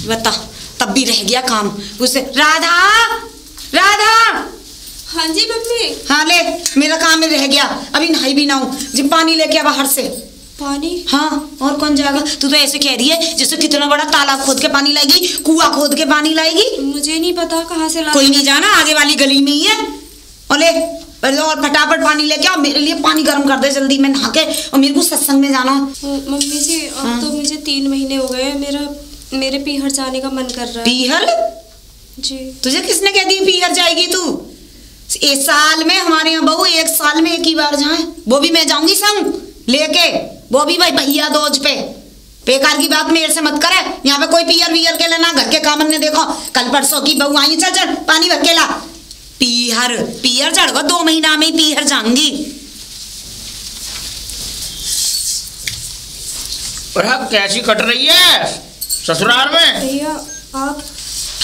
बता, तब भी रह गया काम उसे। राधा, राधा। हाँ जी मम्मी। हाँ ले, मेरा काम में रह गया, अभी नहाई भी ना हूँ, जी पानी लेके आ बाहर से। पानी? हाँ, और कौन जाएगा? तू तो ऐसे कह रही है जैसे कितना बड़ा तालाब खोद के पानी लाएगी, कुआं खोद के पानी लाएगी। मुझे नहीं पता कहाँ से ला। कोई नहीं जाना, आगे वाली गली में ही है। और ले, और फटाफट पानी लेके आओ, मेरे लिए पानी गर्म कर दे जल्दी, मैं नहा के, और मेरे को सत्संग में जाना। मम्मी जी अब तो मुझे 3 महीने हो गए, मेरे पीहर जाने का मन कर रहा है। पीहर? जी। तुझे किसने कह दी पीहर जाएगी तू? एक साल में हमारे यहाँ बहू 1 साल में 1 ही बार जाए, वो भी मैं जाऊंगी संग लेके, वो भी भाई भैया दोज पे। बेकार की बात मेरे से मत करे, यहाँ पे कोई पीहर वीहर के लेना, घर के काम ने देखो, कल परसों की बहू आई, चल चल पानी भर के ला। पीहर पीहर चढ़ गो, 2 महीना में ही पीहर जाऊंगी। और अब कैसी कट रही है ससुराल में? भैया आप?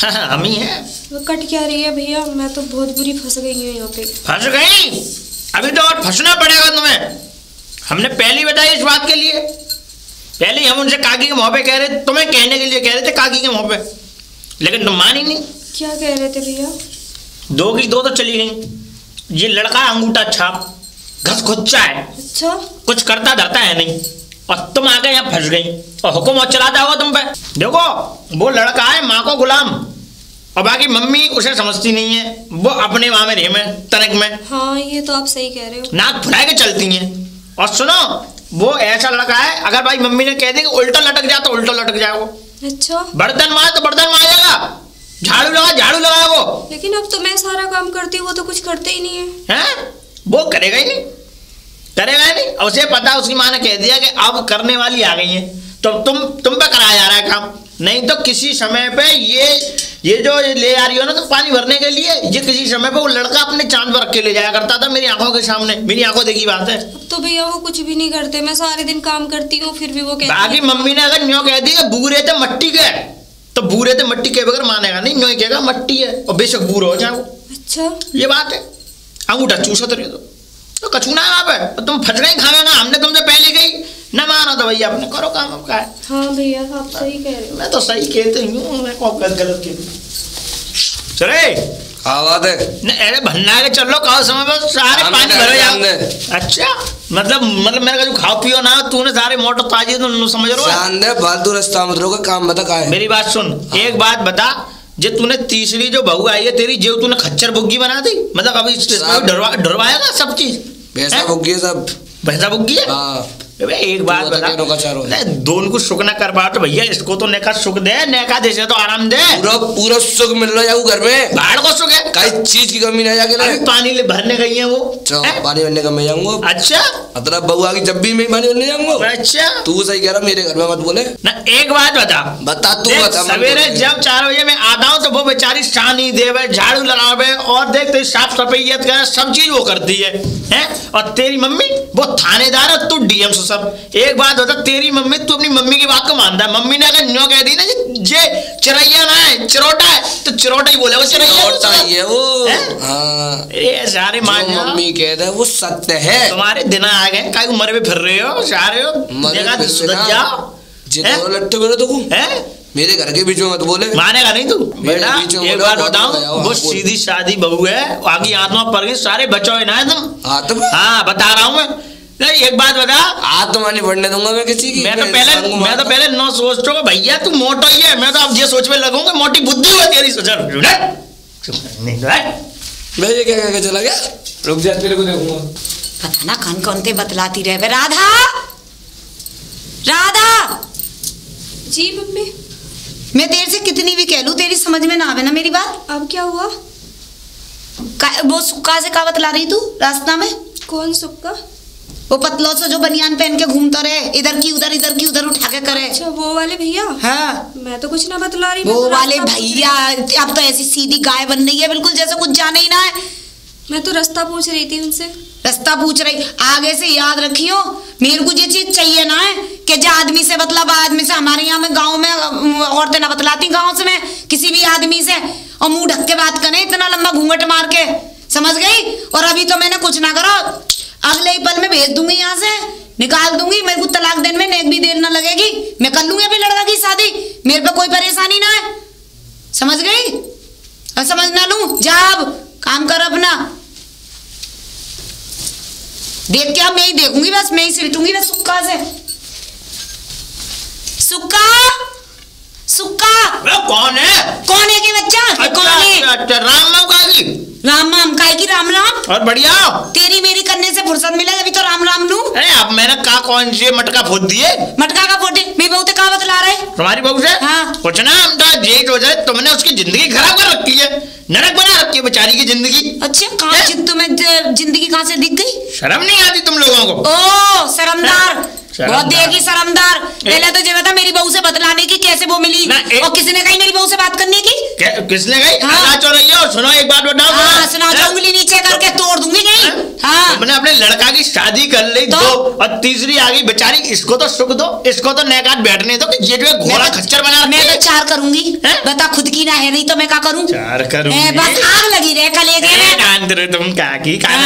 हम ही है। वो कट क्या रही है भैया, मैं तो बहुत बुरी फंस गई हूँ यहाँ पे। फंस गई? अभी तो और फंसना पड़ेगा तुम्हें। हमने पहले बताई इस बात के लिए, पहले हम उनसे काकी के मुँह पे कह रहे, तुम्हें कहने के लिए कह रहे थे काकी के मुँह पे, लेकिन तुम मानी नहीं। क्या कह रहे थे भैया? 2 की 2 तो चली गई। ये लड़का अंगूठा छाप, घस खुच्चा है। अच्छा। कुछ करता धरता है नहीं, और तुम आ गए यहाँ फंस गई, और हुक्म और चलाता होगा तुम पे। देखो वो लड़का है माँ को गुलाम, और बाकी मम्मी उसे समझती नहीं है, वो अपने वहां में रेम है तनक में। हाँ ये तो आप सही कह रहे हो। नाक फुला के चलती हैं। और सुनो, वो ऐसा लड़का है, अगर भाई मम्मी ने कह दी कि उल्टा लटक जा तो उल्टा लटक जाए वो। अच्छा। बर्तन मार तो बर्तन मारेगा, झाड़ू लगा वो। लेकिन अब तो मैं सारा काम करती हूँ, वो तो कुछ करते ही नहीं है। हैं? वो करेगा ही नहीं, करेगा ही नहीं। उसे पता, उसकी माँ ने कह दिया कि अब करने वाली आ गई है, तो तुम पे कराया जा रहा है काम। नहीं तो किसी समय पे ये जो ले आ रही हो ना तो पानी भरने के लिए, ये किसी समय पे वो लड़का अपने चांद पर रख के ले जाया करता था मेरी आंखों के सामने, मेरी आंखों देखी बात है। अब तो भैया वो कुछ भी नहीं करते, मैं सारे दिन काम करती हूँ, फिर भी वो कहते हैं। बाकी मम्मी ने अगर न्यो कह दी कि बूरे थे मट्टी के, तो बूरे थे मट्टी के बगैर मानेगा नहीं, न्यो कहेगा मट्टी है, और बेशक बूरा हो जाए वो। अच्छा, ये बात है। अंगूठा चूसत रहे तो कछूना है वहाँ पे, तुम फंस गई खावे ना, हमने तुमसे पहले गई न माना तो भैया अपने करो काम आपका है। हाँ भैया आप सही कह रहे हो। मैं तो सही कहते हूँ, मैं कौन गलत कहती। चले आवाज है न, अरे भन्ना के चलो कहो समय पर सारे पानी भरे जाओ। अच्छा मतलब मेरे का जो खाओ पियो ना, तूने सारे मोटर ताजी तो समझ रहा फालतू रास्ता मत रोको, काम बता का है। मेरी बात सुन, एक बात बता, जे तूने तीसरी जो बहू आई है तेरी, जो तूने खच्चर बुग्गी बना दी, मतलब अभी डरवाएगा सब चीज। भैंसा बुग्गी है सब, भैंसा बुग्गी है। हाँ। एक बात बता, दोनों को सुख ना कर पा तो भैया इसको तो नेका सुख दे, नेका दे से तो आराम दे। पूरा सुख मिल रहा है घर में, बाहर को सुख है, कई चीज की कमी नहीं जाके। अभी पानी ले भरने गई है वो, पानी भरने का मैं जाऊंगा। अच्छा मतलब बहू आगे जब भी मैं पानी भरने जाऊंगा। अच्छा तू सही कह रहा, मेरे घर में मत बोले ना। एक बात बता तू बता। सवेरे जब 4 बजे मैं आता हूँ तो वो बेचारी शानी देवे, झाड़ू लगावे, और देखते साफ सफाई सब चीज वो करती है। और तेरी मम्मी वो थानेदार है, तू डीएम से सब। एक बात बता, तेरी मम्मी, तू अपनी मम्मी की बात को मानता है? मम्मी ने अगर न्यो कह दी ना जे चिरैया ना है चिरोटा है, तो चिरोटा ही बोले वो चिरैया ही है वो। हाँ ये सारे मान मम्मी कहता है वो सत्य है। तुम्हारे दिन आ गए, काहे मरे पे फिर रहे हो, सारे हो सुधर जाओ। लट्टे बोले तो मेरे घर के बीच में मत बोले, मानेगा नहीं तू बेटा। एक बात बताऊं, वो सीधी सादी बहू है, आगे आत्मा पर गई, सारे बचोए ना है तुम। आत्मा? हाँ बता रहा हूँ मैं। एक बात बता, आत्मा नहीं बढ़ने दूंगा मैं किसी की। मैं तो पहले न सोचो भैया तू मोटा ही है, मैं तो अब ये सोच में लगूंगा मोटी बुद्धि हुआ तेरी। सोचा मैं ये क्या चला गया, रुक जा तेरे को देखूंगा। पता ना कौन कौन ते बतलाती रहे। राधा, राधा। जी मम्मी। मैं देर से कितनी भी कह लूं तेरी समझ में ना आवे ना मेरी बात। अब क्या हुआ? वो सुक्का से का बतला रही तू रास्ता में? कौन सुक्का? वो पतलो से जो बनियान पहन के घूमता रहे, इधर की उधर उठा के करे। अच्छा वो वाले भैया? हाँ मैं तो कुछ ना बतला रही। वो वाले भैया अब तो ऐसी सीधी गाय बन रही है बिल्कुल, जैसे कुछ जाने ही ना है। मैं तो रास्ता पूछ रही थी उनसे। रास्ता पूछ रही? आगे से याद रखियो, मेरे को ये चीज चाहिए ना है कि जो आदमी से मतलब आदमी से, हमारे यहाँ में गाँव में औरतें ना बतलाती गाँव से में किसी भी आदमी से, और मुंह ढक के बात करें इतना लंबा घूंघट मार के, समझ गई? और अभी तो मैंने कुछ ना करो, अगले ही पल में भेज दूंगी, यहाँ से निकाल दूंगी। मेरे को तलाक देने में एक भी देर ना लगेगी, मैं कर लूंगी अभी लड़का की शादी। मेरे पे कोई परेशानी ना है, समझ गई? और समझ ना लूं, जा अब काम कर अपना। देख क्या, मैं ही देखूंगी बस, मैं ही सिलटूंगी बस सुक्का से। सुक्का, सुक्का कौन है? कौन है के बच्चा? कौन है? अच्छा, राम राम काकी। राम राम काय की राम राम? और बढ़िया तेरी मेरी करने से फुर्सत मिले अभी तो राम राम लूं। अरे अब मैंने कहा कौन सी मटका फोड़ दिए? मटका का फोटे मेरी बहू ते कहा बतला रहे? तुम्हारी बहू से? हाँ। कुछ ना, हम तो जेठ हो जाए, तुमने उसकी जिंदगी खराब कर रखी है, नरक बना रखी है बेचारी की जिंदगी। अच्छा, कहाँ तुम्हें जिंदगी कहाँ से दिख गई? शर्म नहीं आती तुम लोगों को? ओ शर्मदार, शर्मदार। बहुत देगी शर्मदार। पहले तो ये बता मेरी बहू से बतलाने की कैसे वो मिली, और किसने कही मेरी बहू से बात करने की? किसने कही? हाँ। चो रही हो, सुनो एक बात बताओ। हाँ, सुना, उंगली नीचे करके तोड़ दूंगी कहीं। हाँ, तुमने अपने लड़का की शादी कर ली तो? 2 और तीसरी आ गई बेचारी, इसको तो सुख दो, इसको तो नेकात बैठने दो कि ये जो है घोड़ा खच्चर बना मैं तो 4 करूंगी। हैं? बता, खुद की ना है नहीं तो मैं क्या करूं? 4 करूंगी। बस आग लगी रहे कलेजे में। जानते रहे तुम काकी, आग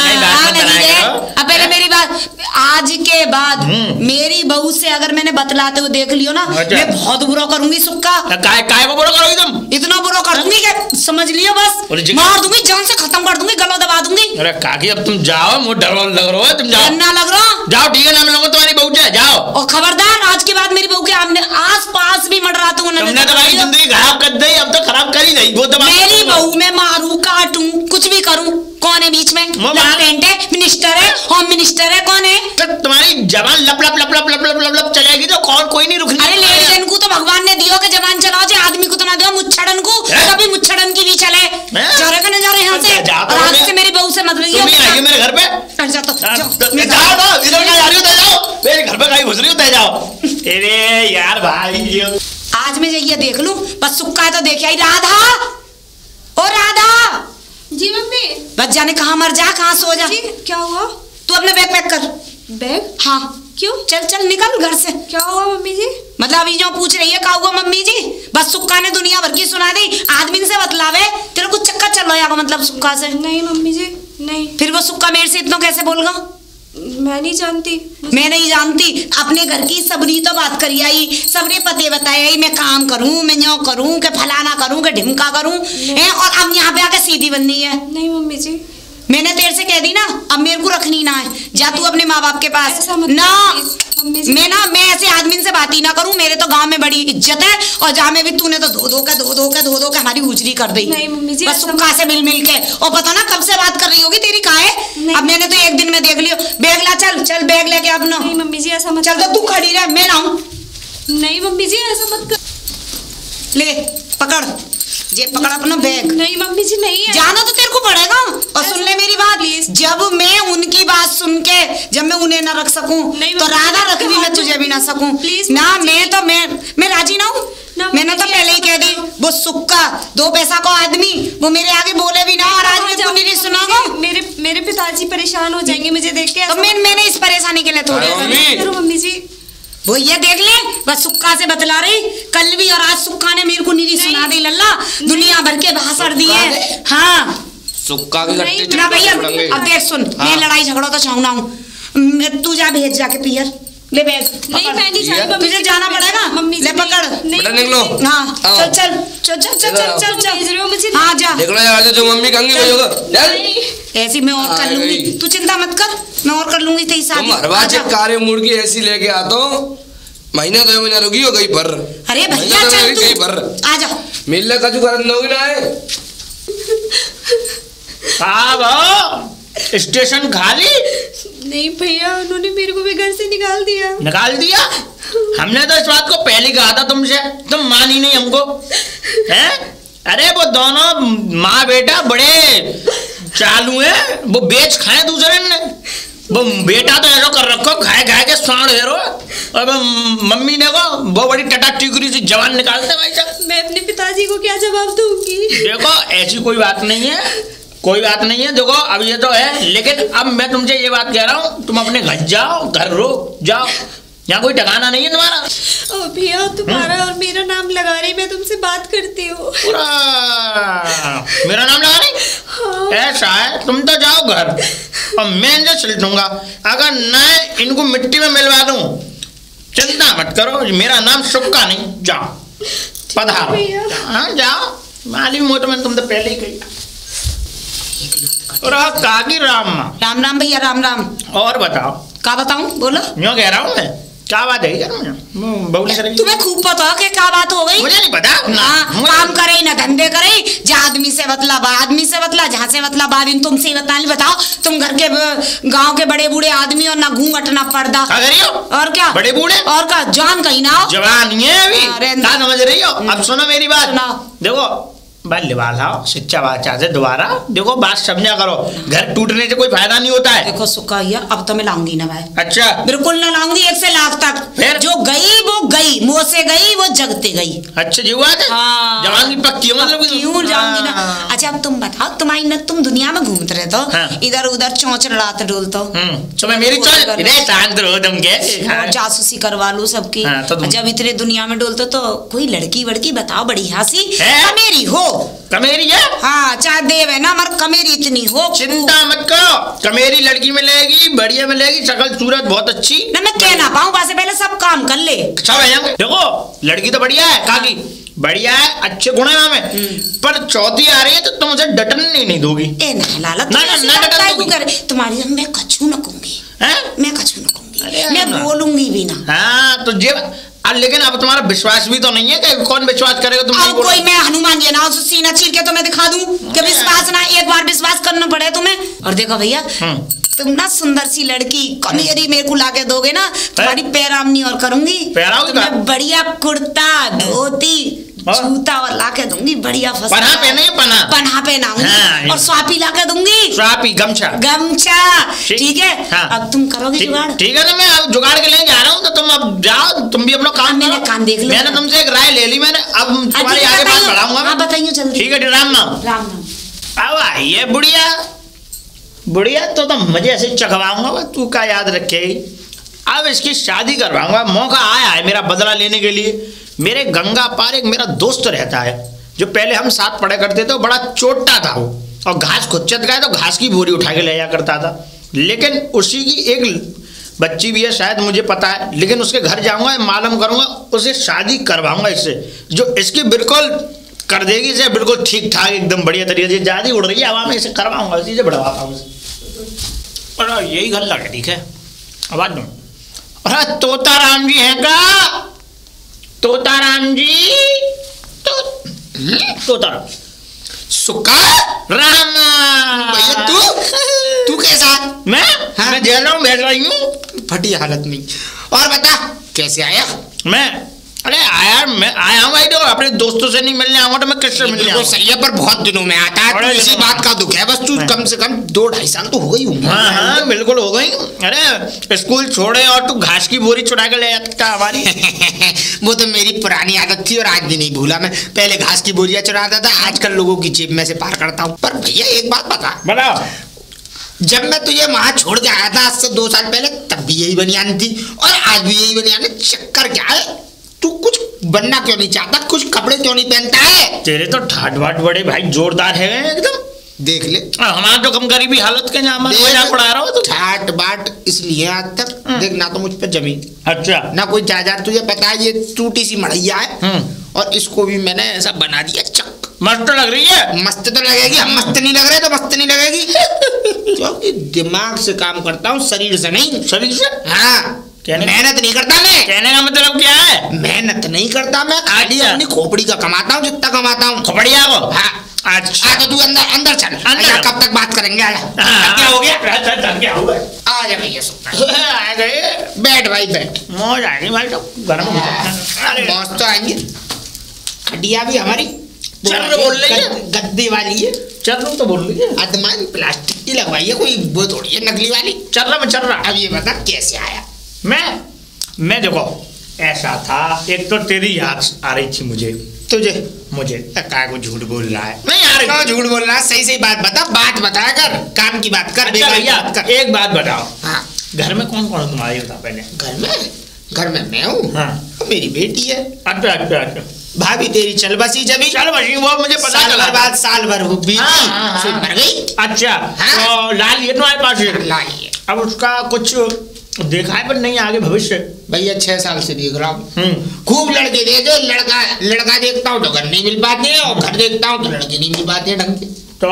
लगी रहे। अब पहले मेरी बात, आज के बाद मेरी बहू से अगर मैंने बतलाते हुए देख लियो ना, अच्छा। मैं बहुत बुरा करूंगी सुक्का। काय को बुरा करोगी तुम? इतना बुरा कर दूंगी कि समझ लियो, बस मार दूंगी, जान से खत्म कर दूंगी, गला दबा दूंगी। अरे काकी अब तुम जाओ, मुझे डर लग रहा है, तुम जाओ। ना लग रहा? जाओ, ठीक है ना, मैं लूंगा तुम्हारी बहू से, जाओ। और खबरदार, आज के बाद मेरी बहू के आस पास भी मंडरा तू। तुमने तो भाई जिंदगी खराब कर दी, अब तो खराब कर ही नहीं वो तो। मेरी बहू मैं मारूं, काटूं, कुछ भी करूं, कौन है बीच में? लेफ्टिनेंट है, मिनिस्टर है, होम मिनिस्टर है, कौन है? तो तुम्हारी जबान लप लप लप लप लप लप लप लप चलेगी तो कौन, कोई नहीं रुकनी। अरे लेडीजन को तो भगवान ने दियो के जबान चलाओ, जो आदमी को तो ना दियो, मुच्छड़न को कभी मुच्छड़न की भी चले। जा रहे जा रहे यहाँ से, और आज से मेरी बहू से मत रहिए। तुम ही आइए मेरे घर पे। जा तो जाओ, इधर क्या जा रही हो, जाओ मेरे घर पे, कहीं घुस रही हो, जाओ। अरे यार भाई, आज मैं ये देख लूं, बस सुक्का है तो देखिए। राधा, ओ राधा। जी मम्मी। बस जाने कहाँ मर जा, कहाँ सो जा। जी क्या हुआ? तू अपना बैग पैक कर। बैग? हाँ। क्यों? चल चल निकल घर से। क्या हुआ मम्मी जी? मतलब अभी जो पूछ रही है क्या हुआ मम्मी जी, बस सुक्का ने दुनिया भर की सुना दी, आदमी से बतलावे, तेरे को चक्कर चल रहा है मतलब सुक्का से? नहीं मम्मी जी, नहीं। फिर वो सुक्का मेरे से इतना कैसे बोल गया? मैं नहीं जानती। मैं नहीं जानती, अपने घर की सबरी तो बात करी आई, सबरे पते बताए आई, मैं काम करूं, मैं न्यो करूं, के फलाना करूं, के ढिमका करूं, हैं? और अब यहाँ पे आके सीधी बननी है। नहीं मम्मी जी, मैंने तेरे से कह दी ना, अब मेरे को रखनी ना है, जा तू अपने माँ बाप के पास ना। मैं ऐसे आदमी से बात ही ना करूं, मेरे तो गांव में बड़ी इज्जत है, और जहाँ में भी तूने तो धो धो के हमारी उजरी कर दी। नहीं मम्मी जी, बस सुक्का से मिल के, और पता ना कब से बात कर रही होगी, तेरी कहाँ है? अब मैंने तो एक दिन में देख लियो। बैग ला, चल चल बैग लेके अपना। नहीं मम्मी जी ऐसा मत। चल तो तू खड़ी रह, मैं लाऊं। नहीं मम्मी जी ऐसा मत कर। ले पकड़, ये पकड़ अपना बैग। नहीं मम्मी जी नहीं है। जाना तो तेरे को पड़ेगा, और सुन ले मेरी बात, जब मैं उनकी बात सुन के जब मैं उन्हें ना रख सकूं, तो राधा रख भी मैं तुझे भी ना सकूं ना। मैं राजी ना हूँ। मैंने तो पहले ही कह दी, वो सुक्का 2 पैसा को आदमी, वो मेरे आगे बोले भी ना, और आज मैं तूने नहीं सुनागा। मेरे पिताजी परेशान हो जाएंगे मुझे देख के। तो मैंने इस परेशानी के लिए थोड़ी। मम्मी जी वो ये देख ले, बस सुक्का से बतला रही, कल भी और आज सुक्का ने मेरे को नहीं सुना दी लल्ला, दुनिया भर के भाषण दिए। हाँ सुक्का की गट्टी ना भैया, अब देख सुन, मैं लड़ाई झगड़ा तो चाहूँ ना हूँ, तू जा भेज जाके पियर ले बैग। नहीं मैं नहीं जाऊंगी, तुझे जाना पड़ेगा, मम्मी ले पकड़। बेटा निकलो। हाँ चल चल चल चल चल चल चल। हाँ जा, देख लो यार, जो मम्मी कहेंगी वही होगा। ऐसी मैं और कर लूंगी, तू चिंता मत कर, मैं और कर लूंगी तेरी शादी। तुम हर बार जब कार्य मूड की ऐसी लेके आते हो, महीना 2 महीना रुकी हो गई पर। अरे भैया चल तू, गई पर आ जा। मिलने का जो करन दोगी ना है। स्टेशन खाली? नहीं भैया, उन्होंने मेरे को भी घर से निकाल दिया। निकाल दिया? हमने तो इस बात को पहले कहा था तुमसे, तुम मानी नहीं हमको, हैं? अरे वो दोनों माँ बेटा बड़े चालू हैं, वो बेच खाए दूसरे ने। वो बेटा तो ऐसा कर रखो, खाए के सांड हेरो, और मम्मी ने को वो बड़ी टटा टिकरी सी जवान निकालते भाई साहब। मैं अपने पिताजी को क्या जवाब दूंगी? देखो ऐसी कोई बात नहीं है, कोई बात नहीं है। देखो अब ये तो है, लेकिन अब मैं तुमसे ये बात कह रहा हूँ, तुम अपने घर जाओ, घर रो जाओ, यहाँ कोई ठिकाना नहीं है तुम्हारा। ओ भैया, तुम्हारा और मेरा नाम लगा रही, मैं तुमसे बात करती हूँ। पूरा मेरा नाम लगा रही? हाँ। ऐसा है, तुम तो जाओ घर, और मैं इनसे चिल्टूंगा, अगर न इनको मिट्टी में मिलवा दूं, चिंता मत करो, मेरा नाम सुक्का नहीं, जाओ। पधारो। हाँ जाओ, मालूम हो तो मैंने तुम तो पहले ही कही। और काकी राम राम राम भैया, राम राम। और बताओ। का बताऊं, बोलो। यूँ कह रहा हूँ मैं, क्या बात है यार? तुम्हें खूब पता है कि क्या बात हो गई? मुझे नहीं पता। काम करे ना धंधे करे, जहाँ आदमी से मतलब आदमी से मतलब, जहाँ से मतलब आदमी तुमसे ही बता। बताओ, तुम घर के गांव के बड़े बूढ़े आदमी और ना घूंघट ना पर्दा। और क्या बड़े बूढ़े और क्या जान कहीं ना हो। जवान है अभी, क्या समझ रही हो? अब सुनो मेरी बात, देखो बल्ले वाला शिक्षा वाचा से दोबारा देखो बात समझा करो। घर टूटने से कोई फायदा नहीं होता है। देखो सुखा भैया, अब तो मैं लाऊंगी ना भाई। अच्छा, बिल्कुल ना लाऊंगी, 1 से लाख तक। फिर जो गई वो गई, मुंह से गई वो जगते गई। अच्छा जी बात है। हाँ। जवान की पक्की मतलब क्यों जाऊंगी ना। अच्छा अब तुम बताओ, तुम्हारी न तुम दुनिया में घूमते रहते हो। हाँ। इधर उधर चोंच लड़ाते डोलते हो। सुबह मेरी शांत रहो तुम के जासूसी करवा लो सबकी। हाँ, तो जब इतने दुनिया में डोलते तो कोई लड़की वड़की बताओ बढ़िया सी है? कमेरी हो। कमेरी है? हाँ, चाहे देव है ना, मगर कमेरी इतनी हो। चिंता मत करो, कमेरी लड़की मिलेगी, बढ़िया मिलेगी, शकल सूरत बहुत अच्छी ना। मैं कह ना पाऊँ, वहां से पहले सब काम कर ले। सब है। देखो लड़की तो बढ़िया है, काकी बढ़िया है, अच्छे गुण है हमें, पर चौथी आ रही है तो तुम उसे डटन नहीं दोगी। ए ना लाला, तुम्हारी मैं कछू न कहूंगी, मैं कछू न कहूंगी, मैं बोलूंगी भी ना। हाँ तो लेकिन अब तुम्हारा विश्वास भी तो नहीं है कि कौन विश्वास करेगा तुम? अब कोई मैं हनुमान जी ना सीना चीर के तो मैं दिखा दूं कि विश्वास ना, एक बार विश्वास करना पड़े तुम्हें। और देखो भैया, तुम ना सुंदर सी लड़की कमेरी मेरे को लाके दोगे ना, तुम्हारी पैरामनी और करूंगी। तुम्हें बढ़िया कुर्ता धोती जूता और लाके दूंगी, बढ़िया पन्हा पहनाऊंगी और स्वापी लाके दूंगी, स्वापी गमछा ठीक है। अब तुम करोगे जुगाड़? ठीक है ना, मैं अब जुगाड़ के लिए जा रहा हूँ, तो तुम अब जाओ, तुम भी अपना काम मैंने काम देख लो। मैंने तुमसे एक राय ले ली मैंने, अब तुम्हारे आगे बात बढ़ाऊंगा। बताइए जल्दी। ठीक है, राम नाम राम नाम। अब आइए बुढ़िया तो मजे ऐसे चखवाऊंगा, तू क्या याद रखेगी। अब इसकी शादी करवाऊंगा, मौका आया है मेरा बदला लेने के लिए। मेरे गंगा पार एक मेरा दोस्त रहता है, जो पहले हम साथ पढ़ा करते थे, बड़ा चोटा था वो, और घास खुच्चत गया तो घास की बोरी उठा के ले जा करता था। लेकिन उसी की एक बच्ची भी है शायद, मुझे पता है, लेकिन उसके घर जाऊंगा, मालूम करूंगा, उसे शादी करवाऊंगा इससे, जो इसकी बिल्कुल कर देगी इसे बिल्कुल ठीक ठाक एकदम बढ़िया तरीके से। ज्यादा उड़ रही है हवा में, इसे करवाऊंगा, इसी से बढ़वाता हूँ। यही घर लगे, ठीक है। आवाज दो। अरे तोताराम जी हैं का? तोताराम जी, तोताराम सुक्का राम भैया, तू कैसा? मैं जेल रहा हूँ, बैठ रही हूँ फटी हालत में। और बता कैसे आया? अरे मैं आया हूँ भाई, तो अपने दोस्तों से नहीं मिलने आऊंगा तो मैं किससे मिलने आऊंगा? सही है, पर बहुत दिनों में आता है, तो इसी बात का दुख है बस। तू कम से कम 2-2.5 साल तो हो गई होंगे। हाँ बिल्कुल हो गई। अरे स्कूल छोड़े और तू घास की बोरी चुरा के ले जाता हमारी। वो तो मेरी पुरानी आदत थी और आज भी नहीं भूला मैं। पहले घास की बोरियां चुराता था, आजकल लोगों की जेब में से पार करता हूँ। पर भैया एक बात बताओ, जब मैं तुझे वहां छोड़ के आया था आज से 2 साल पहले, तब भी यही बनियान थी और आज भी यही बनियान। चक्कर क्या है? तू कुछ बनना क्यों नहीं चाहता? कुछ कपड़े क्यों नहीं पहनता है? तेरे तो ठाट बाट बड़े भाई जोरदार है एकदम। देख ले हमारा तो कम गरीबी हालत के मजाक उड़ा रहा हो तो। ठाट बाट इसलिए आज तक देख ना तो मुझ पे जमीन, अच्छा ना कोई जायदाद। तुझे पता है ये टूटी सी मड़ैया है और इसको भी मैंने ऐसा बना दिया चक। मस्त लग रही है। मस्त तो लगेगी, हम मस्त नहीं लग रहे तो मस्त नहीं लगेगी। क्योंकि दिमाग से काम करता हूँ, शरीर से नहीं। शरीर से? हाँ, मेहनत नहीं करता मैं। कहने का मतलब क्या है? मेहनत नहीं करता मैं, खाली अपनी खोपड़ी का कमाता हूँ, जितना कमाता हूँ। खोपड़िया को? हाँ। अच्छा तो तू अंदर चल। कब तक बात करेंगे? क्या हो गया? आ जा भैया, आ गए। बैठ भाई बैठ। मौज आएगी भाई, तो गर्म मौज तो आएंगे। खटिया भी हमारी बोल रही है, गद्दी वाली है। चल तो बोल रही है, अदमान प्लास्टिक की लगवाई है, कोई वो थोड़ी है नकली वाली। चल रहा। अब ये बता कैसे आया? मैं देखो ऐसा था, एक तो तेरी याद आ रही थी मुझे काय को झूठ बोल रहा है? नहीं आ रही। झूठ बोल रहा है? सही बात बता, बात बताया कर, काम की बात कर। अच्छा भैया एक बात बताओ, हाँ घर में कौन कौन तुम्हारी बता पहले? घर में मैं हूँ, हाँ मेरी बेटी है। अच्छा भाभी तेरी चल बसी वो मुझे पता चला। बाद साल भर वो बीती, मर गई। अच्छा तो लाल ये तुम्हारे पास है? लाल ये। अब उसका कुछ देखा है पर नहीं आगे भविष्य। भैया 6 साल से देख रहा हूँ, खूब लड़के देखे, लड़का देखता हूँ तो घर नहीं मिल पाते हैं, और घर देखता हूँ तो लड़के नहीं मिल पाते हैं ढंग के। तो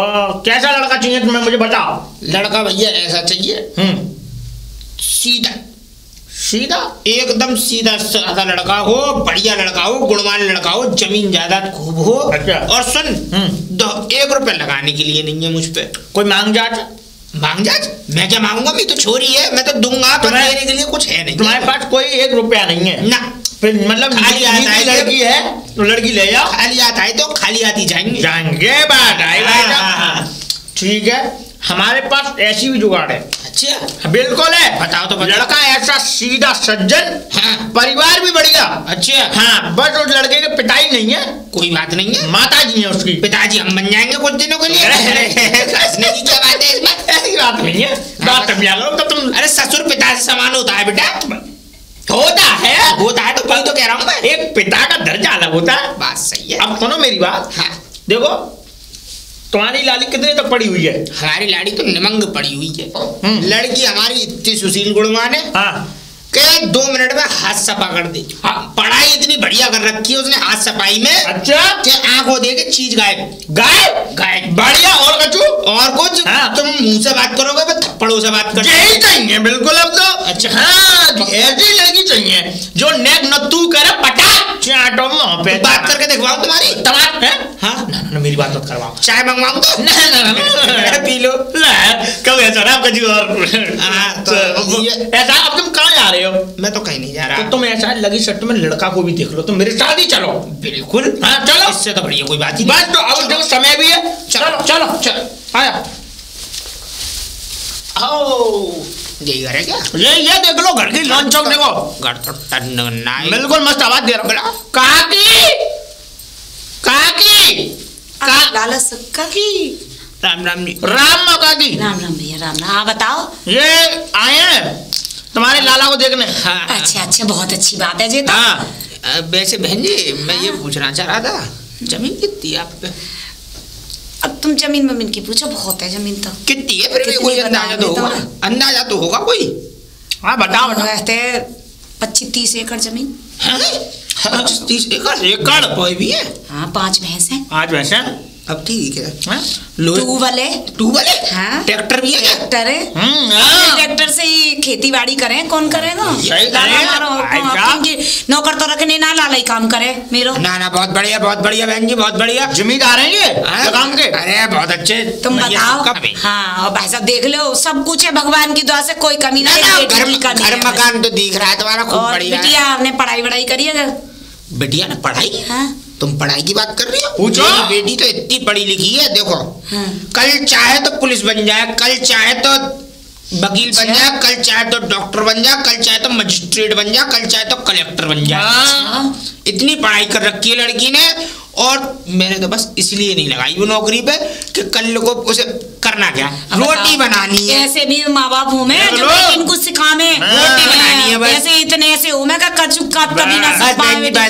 कैसा लड़का चाहिए तुम्हें, मुझे बताओ। लड़का भैया ऐसा चाहिए, सीधा सीधा, एकदम सीधा साधा लड़का हो, बढ़िया लड़का हो, गुणवान लड़का हो, जमीन जायदाद खूब हो। अच्छा। और सुन, 1 रुपया लगाने के लिए नहीं है मुझ पे। कोई मांग जाट? मांग जाट? मैं क्या मांगूंगा, मैं तो छोरी है, मैं तो दूंगा, पर देने के लिए कुछ है नहीं। तुम्हारे पास कोई 1 रुपया नहीं है ना? फिर मतलब खाली आता है, लड़की है तो लड़की ले जाओ। खाली आता है तो खाली आती जाएंगे। बात आई। ठीक है, हमारे पास ऐसी भी जुगाड़ है। अच्छा, बिल्कुल है। बताओ तो। लड़का ऐसा सीधा सज्जन, हाँ। परिवार भी बढ़िया। अच्छा, हाँ, बस उस लड़के के पिताई नहीं है। कोई बात नहीं है, माता जी है उसकी। पिताजी हम बन जाएंगे कुछ दिनों के लिए। हंसने की क्या बात है इसमें? ऐसी बात नहीं है, बात समझा लो तो तुम। अरे ससुर पिता से समान होता है बेटा। होता है तो वही तो कह रहा हूँ मैं। एक पिता का दर्जा अलग होता है। बात सही है। अब सुनो मेरी बात। हाँ। देखो, तुम्हारी लाली कितने तक पड़ी हुई है? हमारी लाड़ी तो निमंग पड़ी हुई है। लड़की हमारी इतनी सुशील गुणवान है, हाँ, के 2 मिनट में हाथ सफा कर दे। हाँ, पढ़ाई इतनी बढ़िया कर रखी है उसने हाथ सफाई में। अच्छा, कि आंखों दे के चीज गायब गायब बढ़िया। और कचू और कुछ? हाँ। तुम मुंह से बात करोगे मैं थप्पड़ों से बात कर। यही चाहिए बिल्कुल अब तो। अच्छा। हाँ, ऐसी लड़की चाहिए जो नेक नत्तू करे, पटा चाटो मुंह पे। बात करके दिखवाऊं तुम्हारी? तुम्हारे हाँ, ना मेरी बात मत करवाओ। चाय मंगवाऊं तो? ना पी लो। कब ऐसा ना कचू। और तो ऐसा अब तुम कहाँ जा रहे हो? मैं तो कहीं नहीं जा रहा। तो तुम ऐसा लगी सट्टू में लड़का को भी देख लो, तुम मेरे साथ ही चलो। बिल्कुल। हाँ, चलो। इससे तो बढ़िया कोई बात ही बस तो अब देखो समय भी है। चलो आया। यही घर है क्या? ये देख लो, घर की लॉन चौक देखो। घर तो टन्नाई। बिल्कुल मस्त आवाज दे रहा हूँ। काकी लाला सक्का की। राम राम जी। राम काकी। राम राम भैया, राम राम। हाँ बताओ। ये आए हैं तुम्हारे लाला को देखने। हाँ। अच्छा, बहुत अच्छी बात है जी। तो हाँ, वैसे बहन जी मैं ये पूछना चाह रहा था, जमीन कितनी है आप पे? अब तुम जमीन ममीन की पूछो, बहुत है जमीन तो। कितनी है? फिर भी कितनी कोई बता अंदाजा तो देता होगा। हूँ। अंदाजा तो होगा कोई। हाँ बताओ। रहते 25-30 एकड़ जमीन। 25-30 एकड़? एकड़ कोई भी है? हाँ, 5 भैंस हैं। आज वैसे अब ठीक है। हाँ? ट्यूबवेल है। ट्यूबवेल है? हाँ। ट्रैक्टर भी है? ट्रैक्टर है। हाँ। ट्रैक्टर से ही खेती बाड़ी करें, कौन करेगा? सही लाला करें। मारो, अच्छा। क्योंकि नौकर तो रखने ना, लाला ही काम करे मेरो। ना बहुत बढ़िया बहन जी, बहुत बढ़िया। जमींदार हैं ये हाँ? काम के। अरे बहुत अच्छे। तुम मैं ये बताओ। कब है? हाँ, और भाई साहब देख लो, सब कुछ है भगवान की दुआ से, कोई कमी ना नहीं ना, है। बेटी की कमी घर है। मकान तो दिख रहा है तुम्हारा खूब और बढ़िया है। बिटिया आपने पढ़ाई वढ़ाई करी है? बिटिया ने पढ़ाई? हाँ। तुम पढ़ाई की बात कर रही हो? पूछो। मेरी बेटी तो इतनी पढ़ी लिखी है, देखो। हाँ। कल चाहे तो पुलिस बन जाए, कल चाहे तो वकील बन जाए, कल चाहे तो डॉक्टर बन जाए, कल चाहे तो मजिस्ट्रेट बन जाए, कल चाहे तो कलेक्टर बन जाए। हाँ। इतनी पढ़ाई कर रखी है लड़की ने। और मैंने तो बस इसलिए नहीं लगाई वो नौकरी पे कि कल को उसे करना क्या, रोटी बनानी है। ऐसे भी माँ बाप हूँ मैं, जो इनको सिखावे रोटी बनानी है बस। ऐसे इतने ऐसे हूँ मैं, कभी ना सीख पाए बेटी।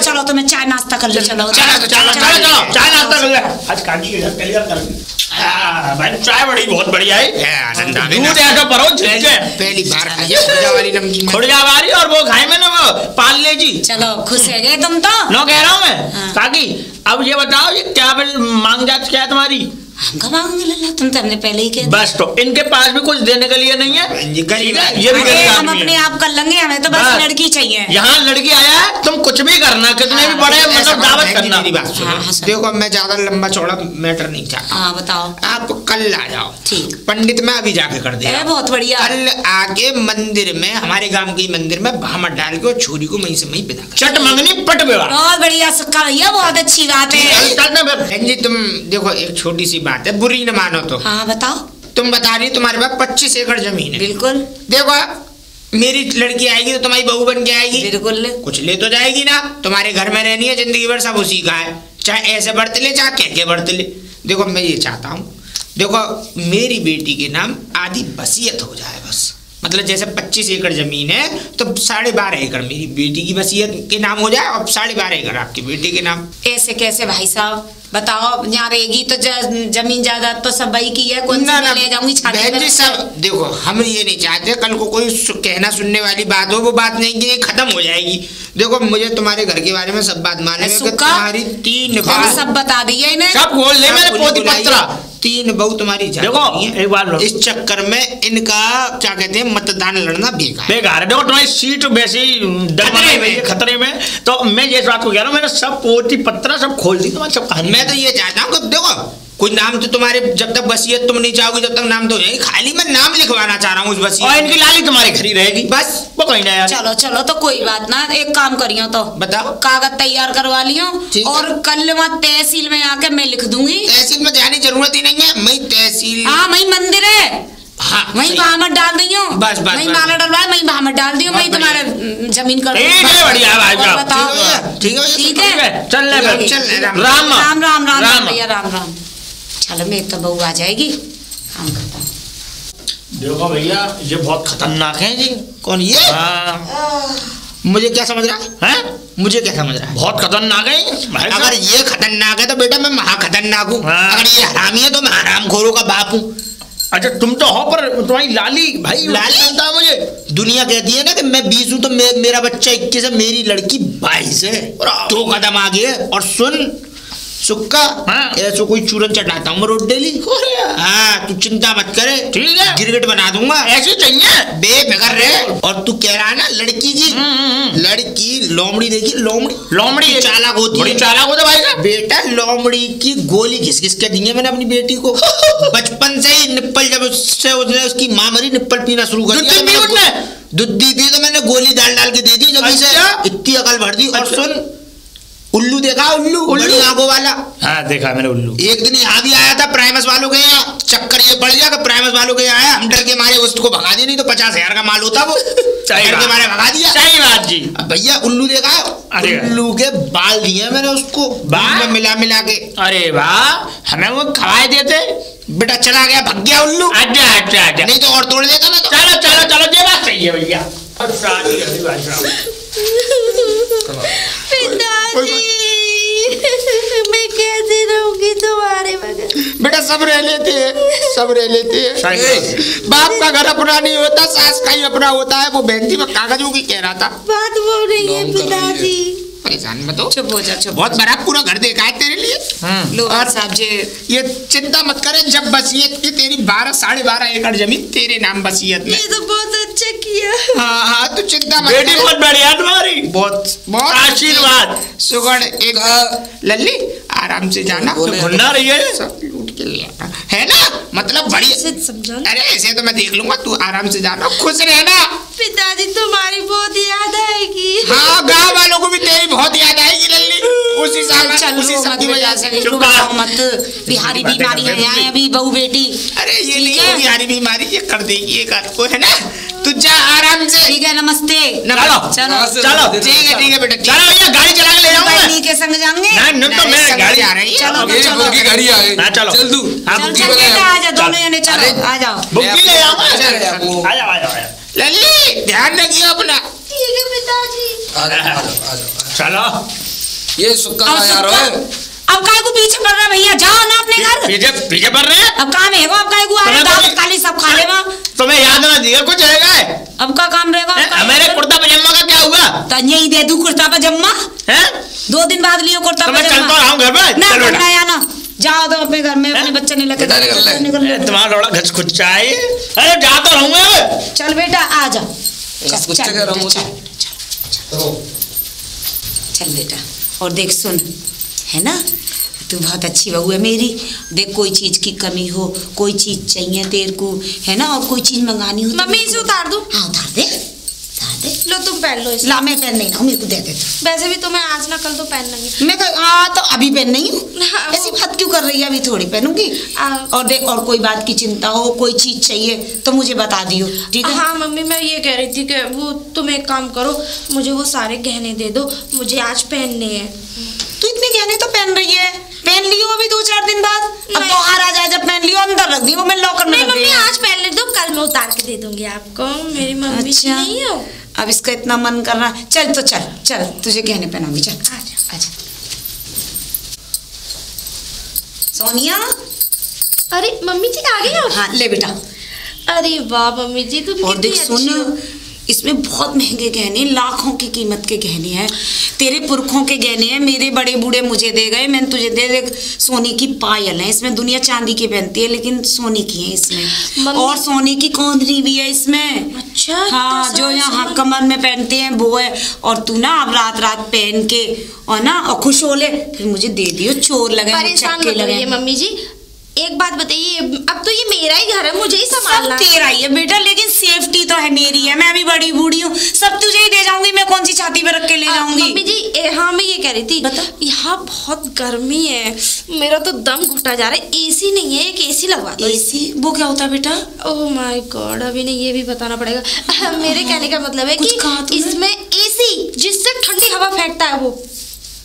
चलो तुम्हें चाय नाश्ता कर लो। चलो चाय नाश्ता कर ले। आज काजी के घर क्लियर कर ली। भाई चाय बड़ी बहुत बढ़िया है। दूध ऐसा परो पहली बार खुड़जा वाली नमकीन। खुड़जा वाली, और वो खाए मैंने वो पार्ले जी। चलो खुश है गए तुम तो। नो कह रहा हूँ मैं काकी। अब ये बताओ, ये क्या मांग जात क्या है तुम्हारी? हमका मांग मिला, तुम तो हमने पहले ही कह बस तो इनके पास भी कुछ देने के लिए नहीं है। गरीब है। ये भी गरीब हम आदमी अपने है। आप कर लेंगे, हमें तो बस लड़की चाहिए। यहाँ लड़की आया है, तुम कुछ भी करना, कितने भी बड़े मतलब दावत करना। मेरी बात सुनो। हाँ, देखो मैं ज्यादा लंबा चौड़ा मैटर नहीं चाहता। हाँ बताओ। आप कल आ जाओ। ठीक। पंडित में अभी जाके कर दे। बहुत बढ़िया। कल आके मंदिर में, हमारे गांव के मंदिर में भामट डाल के छोरी को वहीं से वहीं विदा कर। चट मंगनी पट विवाह। बहुत बढ़िया सक्का भैया, बहुत अच्छी बात है। बहन जी तुम देखो, एक छोटी सी बात है, बुरी न मानो तो। हाँ बताओ। तुम बता रही तुम्हारे पास 25 एकड़ जमीन है। बिल्कुल। देखो मेरी लड़की आएगी तो तुम्हारी बहू बन के आएगी। बिल्कुल। कुछ ले तो जाएगी ना, तुम्हारे घर में रहनी है जिंदगी भर, सब उसी का है। चाहे ऐसे बढ़ते ले, चाहे कह बढ़ते ले। देखो मैं ये चाहता हूँ, देखो मेरी बेटी के नाम आधी वसीयत हो जाए, बस मतलब जैसे 25 एकड़ जमीन है तो 12.5 एकड़ मेरी बेटी की वसीयत के नाम हो जाए और 12.5 एकड़ आपके बेटे के नाम। ऐसे कैसे भाई साहब, बताओ, यहाँ रहेगी तो जमीन जायदाद तो सब भाई की है, कौन सी मैं ले जाऊंगी छाती बहन जी में? सब देखो, हम ये नहीं चाहते कल को कोई कहना सुनने वाली बात हो, वो बात नहीं कि खत्म हो जाएगी। देखो मुझे तुम्हारे घर के बारे में सब बात मालूम है कि तुम्हारी 3 हम सब बता दिए इन्हें, सब बोल ले मेरे पोती पत्रा। 3 बहू तुम्हारी देखो एक बात, इस चक्कर में इनका क्या कहते हैं मतदान लड़ना बेकार है। देखो तुम्हारी सीट वैसे ही खतरे में, तो मैं ये बात को कह रहा हूँ, मैंने सब पोती पत्रा सब खोल दी तुम्हारी सब कहानी। मैं तो ये चाहता हूँ कि देखो कोई नाम तो तुम्हारे जब तक वसीयत तुम नहीं चाहोगे जब तक नाम तो है, खाली मैं नाम लिखवाना चाह रहा हूँ उस वसीयत, और इनकी लाली तुम्हारे घर ही रहेगी बस, वो कहीं ना यार। चलो चलो तो कोई बात ना, एक काम करियो तो बताओ, कागज तैयार करवा लियो और कल वहाँ तहसील में आके मैं लिख दूंगी। तहसील में जाने की जरूरत ही नहीं है, मैं तहसील, हाँ वही मंदिर है, हाँ वही भामट डाल दियो, बस वही माला डलवाए, वही भामट डाल दियो, वही तुम्हारे जमीन कर बढ़िया भाई साहब, बताओ ठीक है, चल राम राम राम राम भैया राम राम। चलो मेरी तो बहू आ जाएगी, काम करता हूँ। देखो भैया ये बहुत खतरनाक है जी। कौन ये? मुझे क्या समझ रहा है? मुझे क्या समझ रहा है? बहुत खतरनाक है। अगर ये खतरनाक है तो बेटा मैं महा खतरनाक हूँ, अगर ये हरामी है तो मैं हरामखोरों का बाप हूँ। अच्छा तुम तो हो, पर तुम्हारी लाली भाई लाली था मुझे। दुनिया कहती है ना कि मैं 20 हूँ तो मेरा बच्चा 21 है, मेरी लड़की 22 है, 2 कदम आगे है। और सुन सुक्का, ऐसा कोई चूरन चटाता हूँ मैं रोड डेली। हाँ तू चिंता मत करे, ठीक है, गिरगिट बना दूंगा, ऐसे चाहिए बेफिक्र रहे। और तू कह रहा है ना लड़की की, लड़की लोमड़ी देखी, लोमड़ी चालाक होती है, चालाक होता भाई साहब। बेटा लोमड़ी की गोली घिस घिस के दी है मैंने अपनी बेटी को। बचपन से ही निप्पल, जब उससे उसकी माँ मरी निप्पल पीना शुरू कर दिया, दूध दी थी तो मैंने गोली डाल डाल के दे दी, जब से इतनी अकल बढ़ दी। और सुन उल्लू देखा, उल्लू बड़ी आंखों वाला? हाँ देखा मैंने उल्लू। एक दिन यहाँ भी आया था प्राइमस वालों के यहाँ, चक्कर ये पड़ गया कि प्राइमस वालों के यहाँ आया, हम डर के मारे उसको भगा दिया, नहीं तो 50,000 का माल होता वो, डर के मारे भगा दिया। सही बात जी। अब भैया उल्लू देखा, उल्लू के बाल दिए मैंने उसको बाल में मिला के। अरे वाह, हमें वो खवाए देते। बेटा चला गया, भग गया उल्लू। अच्छा नहीं तो और तोड़ देता ना। चलो चलो चलो, ये बात सही है भैया। मैं कैसे रहूंगी तुम्हारे बगैर? बेटा सब रह लेते हैं, बाप का घर अपना नहीं होता, सास का ही अपना होता है। वो बेंती में कागजों की कह रहा था, बात बोल रही है पिताजी। परेशान मत हो, चुप हो जा, चुप। बहुत बड़ा पूरा घर देखा है तेरे लिए। लो साहब जी, ये चिंता मत करे, जब वसीयत की तेरी 12-12.5 एकड़ जमीन तेरे नाम वसीयत में। ये तो बहुत अच्छा किया। हाँ तू चिंता मत बेटी बहुत बढ़िया तुम्हारी, बहुत आशीर्वाद। सुगढ़ एक लल्ली आराम से जाना, भुन्ना रही है सब लूट के लिया है ना, मतलब बढ़िया समझो। अरे ऐसे तो मैं देख लूंगा, तू आराम से जाना, खुश रहना। पिताजी तुम्हारी बहुत याद आएगी। हाँ गाँव वालों को भी तेरी बहुत याद आएगी लल्ली, उसी सब की वजह से। मत, बिहारी बीमारी है अभी बहू बेटी। अरे ये नहीं बिहारी बीमारी, ये कर देगी एक आध को, है ना। तू जा आराम से। ठीक है, नमस्ते। चलो ठीक है बेटा, चलो भैया, गाड़ी चला के ले जाऊंगा के संग जाएंगे। नहीं तो मैं गाड़ी आ रही है। चलो की गाड़ी आ गई, चलो चल तू आ जा, दोनों जने चलो, आ जाओ। बुक्की ले जाऊंगा, आ जाओ लल्ली ध्यान रखियो अपना। ठीक है पिताजी। चलो ये सुक्का यार अब काय को पीछे पड़ रहा भैया, जाओ ना अपने घर। पीछे पड़ रहे हैं, अब काम है वो, अब काय को आ रहे दावत खाली सब खा लेवा। तुम्हें याद ना दिया कुछ रहेगा? अब का काम रहेगा? मेरे कुर्ता पजामा का क्या हुआ? तो यही दे दूं कुर्ता पजामा है, 2 दिन बाद लियो कुर्ता पजामा। मैं चलता हूं घर में, चलो ना जाओ तो अपने घर में, अपने बच्चे नहीं लेके निकल। तुम्हारा थोड़ा घचकुच्चा है, अरे जाता रहूंगा। चल बेटा आ जा, चल बेटा। और देख सुन, है ना, तू बहुत अच्छी बहू है मेरी। देख कोई चीज की कमी हो, कोई चीज चाहिए तेरे को, है ना, और कोई चीज मंगानी हो, मम्मी इसे उतार दूं? हाँ उतार दे। लो तुम पहन लो इसे। ला मैं पहन नहीं, मेरे को दे दे। वैसे भी तुम्हें आज ना कल तो पहनना ही। मैं तो अभी पहन नहीं हूँ, ऐसी बात क्यों कर रही है, अभी थोड़ी पहनूंगी। और देख और कोई बात की चिंता हो, कोई चीज चाहिए तो मुझे बता दियो, ठीक है? हाँ मम्मी, मैं ये कह रही थी कि वो तुम एक काम करो, मुझे वो सारे गहने दे दो, मुझे आज पहनने हैं। तू इतने गहने तो पहन रही है, पहन लियो अभी 2-4 दिन बाद। अब तो आ जाए, जब पहन लियो अंदर रख दियो, मैं लॉकर में। नहीं मम्मी, आज पहन ले दो, कल में उतार के दे दूंगी आपको। मेरी मम्मी जी अच्छा। नहीं हो। अब इसका इतना मन कर रहा है, चल तो चल चल तुझे गहने पहनाऊंगी, चल आजा। आजा। सोनिया। अरे मम्मी जी आ गई हो? हाँ ले बेटा। अरे वाह मम्मी जी तुम और कितनी देख अच्छी हो। सुन, इसमें बहुत महंगे गहने, लाखों की कीमत के गहने हैं, तेरे पुरखों के गहने हैं, मेरे बड़े बूढ़े मुझे दे गए, मैंने तुझे दे दे। सोने की पायल है इसमें, दुनिया चांदी की पहनती है लेकिन सोने की है इसमें, और सोने की कोंदरी भी है इसमें। अच्छा। हाँ, जो यहाँ कमर में पहनते हैं वो है। और तू ना अब रात रात पहन के और ना और खुश हो ले, फिर मुझे दे दियो, चोर लगे परेशान मत होइए मम्मी जी। एक बात बताइए, अब तो ये मेरा ही घर है, मुझे ही संभालना है। तेरा ही है बेटा, लेकिन सेफ्टी तो है मेरी है, मैं भी बड़ी बूढ़ी हूँ, सब तुझे ही दे जाऊंगी, मैं कौन सी छाती पे रख के ले जाऊंगी। मम्मी जी हाँ मैं ये कह रही थी, यहाँ बहुत गर्मी है, मेरा तो दम घुटा जा रहा है, एसी नहीं है, एक एसी लगवा दो। एसी वो क्या होता है बेटा? ओह माय गॉड, अभी नहीं ये भी बताना पड़ेगा। मेरे कहने का मतलब है कि इसमें एसी जिससे ठंडी हवा फेंकता है वो।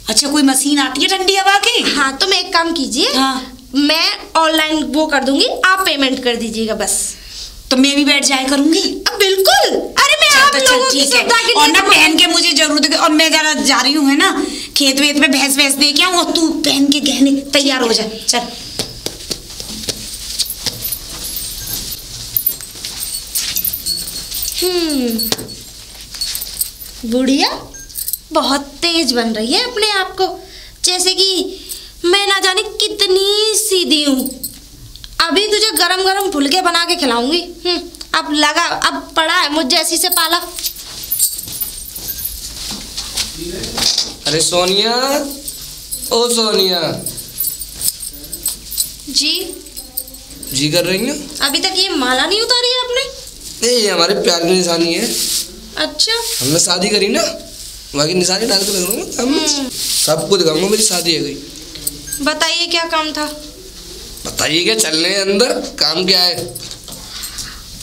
अच्छा, कोई मशीन आती है ठंडी हवा की? हाँ, तो मैं एक काम कीजिए, हाँ। मैं ऑनलाइन वो कर दूंगी, आप पेमेंट कर दीजिएगा बस। तो मैं भी बैठ जाया करूंगी। बिल्कुल। अरे मैं आप लोगों की सुविधा के लिए और ना पहन के मुझे जरूरत है, और मैं जरा जा रही हूँ है ना खेत वेत में भैंस वैंस दे के आऊँ, और तू पहन के गहने तैयार हो जा, चल। बुढ़िया बहुत तेज बन रही है अपने आप को, जैसे कि मैं ना जाने कितनी सीधी हूँ। अभी तुझे गरम गरम फुलके बना के खिलाऊंगी। अब लगा, अब पड़ा है मुझ जैसी से पाला। अरे सोनिया, ओ सोनिया जी कर रही हो? अभी तक ये माला नहीं उतारी है आपने? ये हमारे प्यार की निशानी है। अच्छा। हमने शादी करी ना, बाकी निशानी डाल के लगाऊंगा, सबको दिखाऊंगा मेरी शादी है गई। बताइए क्या काम था? बताइए क्या चल रहे हैं अंदर, काम क्या है?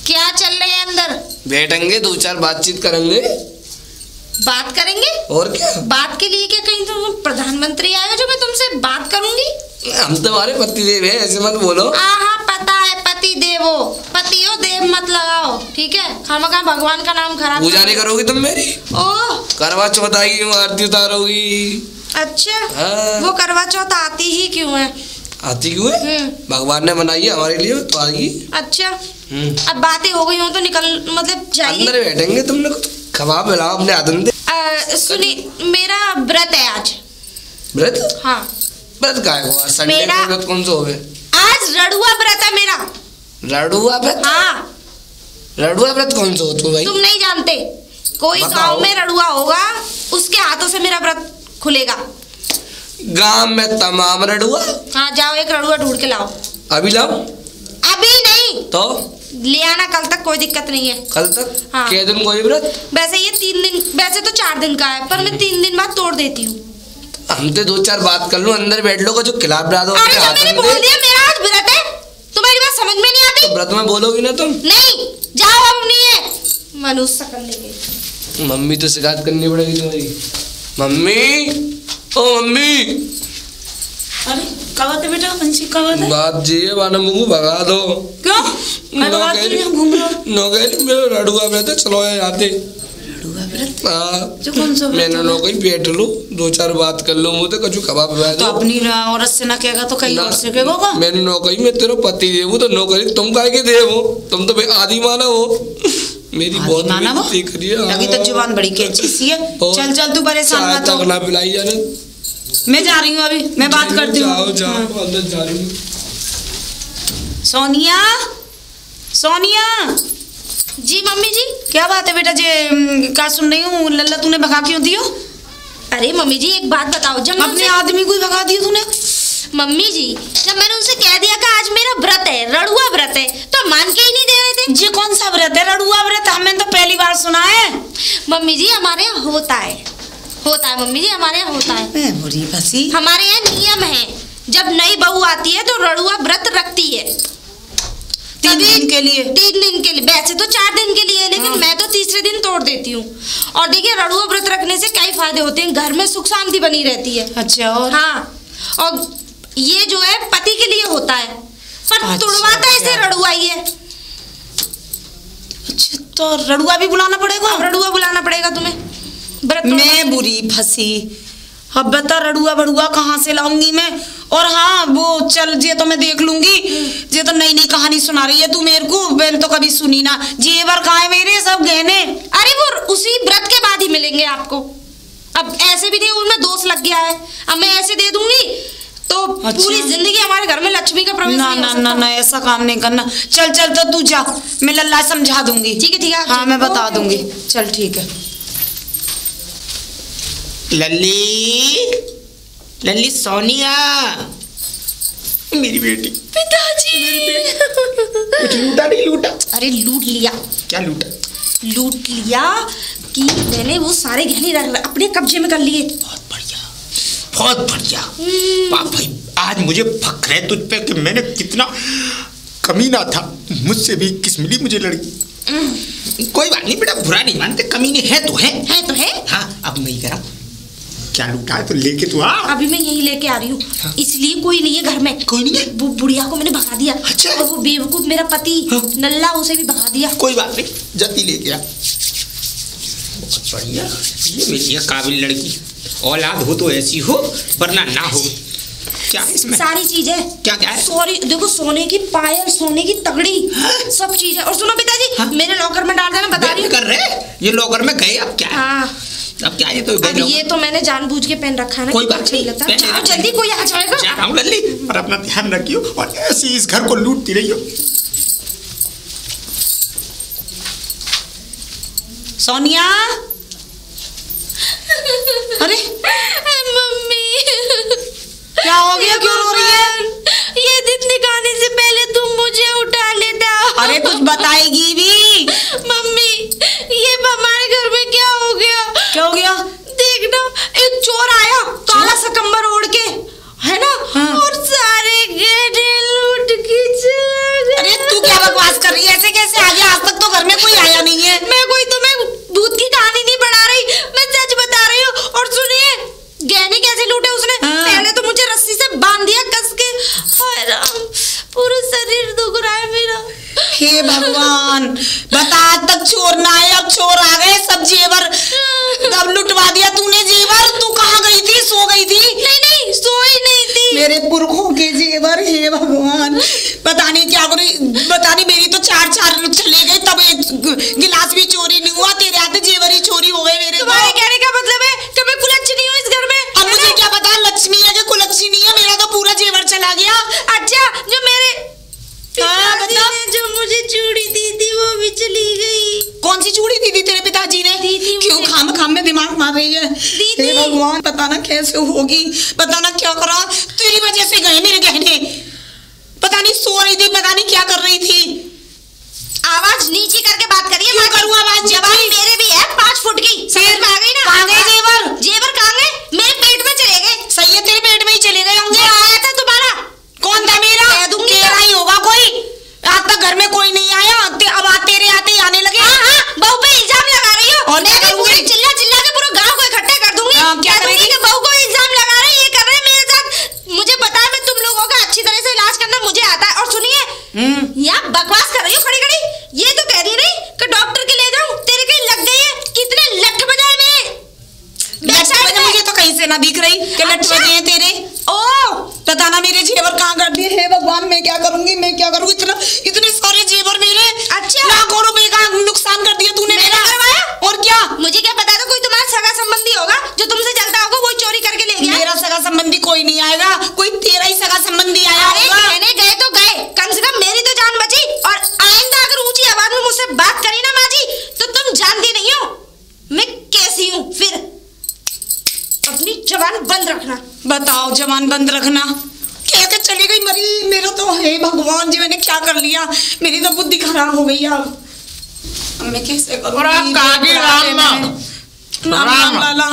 क्या चल रहे हैं अंदर? बैठेंगे, दो चार बातचीत करेंगे। बात करेंगे? और क्या? बात के लिए क्या कहीं तुम प्रधानमंत्री आए हो जो मैं तुमसे बात करूंगी? हम तुम्हारे पति देव हैं, ऐसे मत बोलो। हाँ पता है, पति देवो, पति हो देव मत लगाओ, ठीक है? खामखा भगवान का नाम खराब। पूजा नहीं करोगी तुम मेरी? ओह, करवा चौथ आएगी, आरती उतारोगी। अच्छा। हाँ। वो करवा चौथ आती ही क्यों है? आती क्यों है? भगवान ने बनाई है हमारे लिए, तो आएगी। अच्छा। अब बातें हो गई हो तो निकल, मतलब जाइए। अंदर बैठेंगे, तुमने कुछ खवा मिलाओ अपने आदम दे। सुनी, मेरा व्रत है आज। व्रत? हाँ। व्रत का है? संडे का व्रत कौन सा हो गए? आज रड़ुआ व्रत है मेरा। रड़ुआ व्रत? हाँ। रड़ुआ व्रत कौन सा होता है भाई? तुम नहीं जानते? कोई गांव में रड़ुआ होगा, उसके हाथों से मेरा व्रत खुलेगा। गांव में तमाम रड़ुआ? हाँ, जाओ एक रड़ुआ ढूंढ के लाओ। अभी लाओ? अभी नहीं तो ले आना कल तक, कोई दिक्कत नहीं है। कल तक? हाँ। क्या दिन कोई व्रत? वैसे ये 3 दिन, वैसे तो 4 दिन का है, पर मैं 3 दिन बाद तोड़ देती हूँ। हम तो दो चार बात कर लो, अंदर बैठ लो, जो खिलाफ बना दो। अरे जो मैंने बोल दिया, मेरा आज व्रत है, तुम्हारी बात समझ में नहीं आती? तो व्रत में बोलोगी ना तुम? नहीं, जाओ अब नहीं है। मनुष्य करने के। मम्मी तो शिकायत करनी पड़ेगी तुम्हारी। मम्मी, ओ मम्मी। अरे क्या बात है बेटा, पंछी क्या बात है? बात जी है, वाना मुझे भगा दो। क्यों? मैं बात नहीं घूम रहा। नौकरी मेरा रड़ुआ व्रत है, चलो आते। रड़ुआ व्रत? हाँ। जो कौन सा व्रत? मैंने नौकरी बैठ लो, दो चार बात कर लो, मुझे कछु कबाब बना तो दो। अपनी औरत से ना कहेगा तो कहीं और से कहेगा। मैंने नौकरी में तेरा पति देव, तो नौकरी तुम काहे के देव हो? तुम तो भाई आदि मानव हो। मेरी बहुत बेइज्जती करी है। लगी तो जुबान बड़ी कैंची सी है। चल चल तू परेशान मत हो। ना पिलाई जाने। मैं जा रही हूँ अभी, मैं बात करती हूँ। जाओ जाओ, अंदर जा रही हूँ। सोनिया, सोनिया। जी मम्मी जी। क्या बात है बेटा, जे क्या सुन रही हूँ, लल्ला तूने भगा क्यों दियो? अरे मम्मी जी एक बात बताओ, जब अपने आदमी को ही भगा दिया तूने? मम्मी जी जब मैंने उनसे कह दिया कि आज मेरा व्रत है, रड़ुआ व्रत है, तो मान के ही नहीं दे रहे थे। जी कौन सा व्रत है? रड़ुआ व्रत हमने तो पहली बार सुना है। मम्मी जी हमारे यहाँ होता है, होता है मम्मी जी, हमारे यहाँ होता है। बुरी फंसी। हमारे यहाँ नियम है, जब नई बहू आती है तो रड़ुआ व्रत रखती है 3 दिन के लिए। 3 दिन के लिए, वैसे तो 4 दिन के लिए, लेकिन मैं तो तीसरे दिन तोड़ देती हूँ। और देखिए रड़ुआ व्रत रखने से कई फायदे होते हैं, घर में सुख शांति बनी रहती है। अच्छा, और? हाँ, और ये जो है पति के लिए होता है, पर अच्छा, तुड़वाता ऐसे रड़ुआ ही है। तो रड़ुआ भी बुलाना पड़ेगा? रड़ुआ बुलाना पड़ेगा तुम्हें। मैं बुरी फंसी। अब बता रड़ुआ बड़ुआ कहाँ से लाऊंगी मैं? और हाँ वो चल जे तो मैं देख लूंगी, जे तो नई नई कहानी सुना रही है तू मेरे को, मैंने तो कभी सुनी ना। जेवर कहाँ है मेरे सब गहने? अरे वो उसी व्रत के बाद ही मिलेंगे आपको। अब ऐसे भी नहीं उनमें दोष लग गया है, अब मैं ऐसे दे दूंगी तो अच्छा। पूरी जिंदगी हमारे घर में लक्ष्मी का प्रवेश ना नहीं ना हो सकता। ना ना ऐसा काम नहीं करना। चल चल तो तू जा, मैं लल्ला समझा दूंगी। ठीक है हाँ मैं बता दूंगी। चल ठीक है। लल्ली, लल्ली सोनिया, मेरी बेटी। पिताजी कुछ लूटा नहीं लूटा? अरे लूट लिया। क्या लूटा? लूट लिया कि मैंने वो सारे गहने अपने कब्जे में कर लिए। बहुत बढ़िया, बहुत बढ़िया। वाह भाई, आज मुझे फक्र है तुझ पे कि मैंने कितना कमीना था। मुझसे भी किस मिली मुझे लड़की। कोई बात नहीं बेटा, बुरा नहीं मानते, कमीने है तो है। है तो है। हाँ अब मैं करा क्या लूटा है तो लेके तू आ। अभी मैं यही लेके आ रही हूँ। हाँ। इसलिए कोई नहीं है घर में। कोई नहीं है? वो बुढ़िया को मैंने भगा दिया। अच्छा। और वो बेवकूफ मेरा पति हाँ। नल्ला उसे भी भगा दिया। कोई बात नहीं, जल्दी लेके आ। बहुत बढ़िया, ये मेरी एक काबिल लड़की। औलाद हो तो ऐसी हो वरना ना हो। क्या है इसमें? सारी चीज है। क्या क्या है? सॉरी देखो, सोने की पायल, सोने की तगड़ी, सब चीज है। और सुनो पिताजी, हाँ? मेरे लॉकर में डाल देना, बता रही हूँ। कर रहे ये लॉकर में गए, अब क्या है? हाँ अब क्या है? तो अब ये तो मैंने जानबूझ के पेन रखा है ना। कोई बात अच्छा ही नहीं, लगता। पेन जाओ रख। जल्दी, कोई आ जाएगा। जा रहा हूँ लल्ली, और अपना ध्यान रखियो और ऐसी इस घर को लूटती रहियो। सोनिया, अरे मम्मी क्या हो गया? क्यों रो रही है? ये दिन दिखाने से पहले तुम मुझे उठा लेता। अरे कुछ बताएगी भी? मम्मी ये हमारे घर में क्या हो गया? क्या हो गया? देखना, एक चोर आया काला सा कंबल ओढ़ के, है ना? हाँ। और सारे गहने लूट के चला गया। अरे तू क्या बकवास कर रही है? ऐसे कैसे आ गया? आज तक तो घर में कोई आया नहीं है। मैं कोई तुम्हें भूत की कहानी नहीं बना रही, मैं सच बता रही हूँ। और सुनिए, गहने कैसे लूटे उसने? हाँ। पहले तो मुझे रस्सी से बांध दिया कस के। हाय राम, पूरा शरीर दुख रहा है मेरा। हे भगवान, बता आज तक चोर ना आए, अब चोर आ गए, सब जेवर अब लुटवा दिया तूने। जेवर तू कहाँ गई थी? सो गई थी? नहीं नहीं, सोई नहीं थी। मेरे पुरखों के जेवर, हे भगवान, पता नहीं क्या करूं। पता नहीं, मेरी तो चार चले गए, तब एक गिलास भी चोरी नहीं हुआ। तेरे हाथ जेवर ही चोरी हो गए मेरे। तुम्हारे कहने का मतलब है कि मैं कुलच्छनी हूँ इस घर में? अब मुझे क्या पता लक्ष्मी है कि कुलच्छनी है? मेरा तो पूरा जेवर चला गया। अच्छा, जो मेरे हाँ, पिताजी बता। ने जो मुझे चूड़ी दी थी वो भी चली गई। कौन सी चूड़ी दी थी तेरे पिताजी ने? दी थी क्यों मुझे। खाम में दिमाग मार रही है? दी हे थी। भगवान, पता ना कैसे होगी, पता ना क्या करा। तेरी वजह से गए मेरे गहने। पता नहीं सो रही थी, पता नहीं क्या कर रही थी। आवाज नीची करके बात करिए। क्यों करूं आवाज? जवान मेरे भी है 5 फुट की। समझ में आ गई ना? कहाँ गए जेवर? जेवर कहाँ गए? मेरे पेट में चले गए। सही है, तेरे पेट में ही चले गए होंगे। आया था तुम्हारा? कौन था मेरा? कह दूंगी तेरा ही होगा कोई। आज तक घर में कोई नहीं आया, अब आज तेरे आते ही आने लगे। हाँ हाँ, बहू पे इल्जाम लगा रही हो। और क्या मैं भी करूंगी? पूरे चिल्ला चिल्ला के पूरे गांव को इकट्ठा कर दूंगी। हाँ, क्या कह दूंगी करेगी? कि बहू को इल्जाम लगा रहे, ये कर रहे मेरे साथ। मुझे पता है, मैं तुम लोगों का अच्छी तरह से इलाज करना मुझे आता है। और सुनिए, यहाँ बकवास कर रही हो खड़ी खड़ी। ये तो कह रही नहीं कि डॉक्टर के ले जाऊं, तेरे कहीं लग गई है। कितने लठ बजाए मेरे। लट मुझे तो कहीं से ना दिख रही कि लट अच्छा। बजे हैं तेरे। ओ पता ना मेरे जेवर कहाँ कर दिए। हे भगवान, मैं क्या करूंगी, मैं क्या करूंगी? इतने सारे जेवर मेरे। अच्छा। लाखों रुपए का नुकसान कर दिया तूने मैंने मेरा। करवाया? और क्या? मुझे क्या पता था कोई तुम्हारा सगा संबंधी होगा जो तुमसे जलता होगा, वो चोरी करके ले गया। मेरा सगा संबंधी कोई नहीं आएगा, कोई तेरा ही सगा संबंधी आया अरे होगा। कहने गए तो गए, कम से कम मेरी तो जान बची। और आइंदा अगर ऊंची आवाज में मुझसे बात करी ना माँ जी, तो तुम जानती नहीं हो मैं कैसी हूँ। फिर अपनी जबान बंद रखना। बताओ, जवान बंद रखना। कह के चली गई मरी। मेरा तो हे भगवान जी, मैंने क्या कर लिया? मेरी तो बुद्धि खराब हो गई। अब मैं कैसे करूंगी? राम लाला,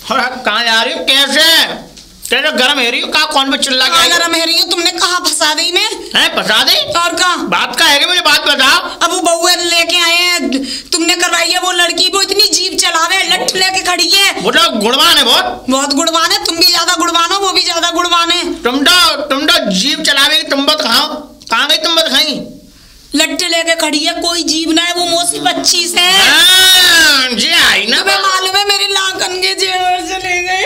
कहाँ जा रही हो? कैसे तेरे घर में रही हो? कहाँ कौन में चिल्ला कहाँ गया? गरम है रही हूँ? तुमने कहाँ फंसा दी मैं? है फंसा दे? और कहाँ? बात का है कि मुझे बात बताओ। अब वो बहू लेके आए हैं, तुमने करवाई है वो लड़की। वो इतनी जीभ चलावे, लठ लेके खड़ी है। वो तो गुणवान है बहुत। बहुत गुणवान है। तुम भी ज्यादा गुणवान हो, वो भी ज्यादा गुणवान है। तुम तो जीव चलावे तुम बत खाओ। कहाँ गई तुम बत खाई? लट्टे लेके खड़ी है, कोई जीव ना है, वो मौसी 25 है। जी आई ना तुम्हें मालूम है मेरे लाखन के जेवर चले गए।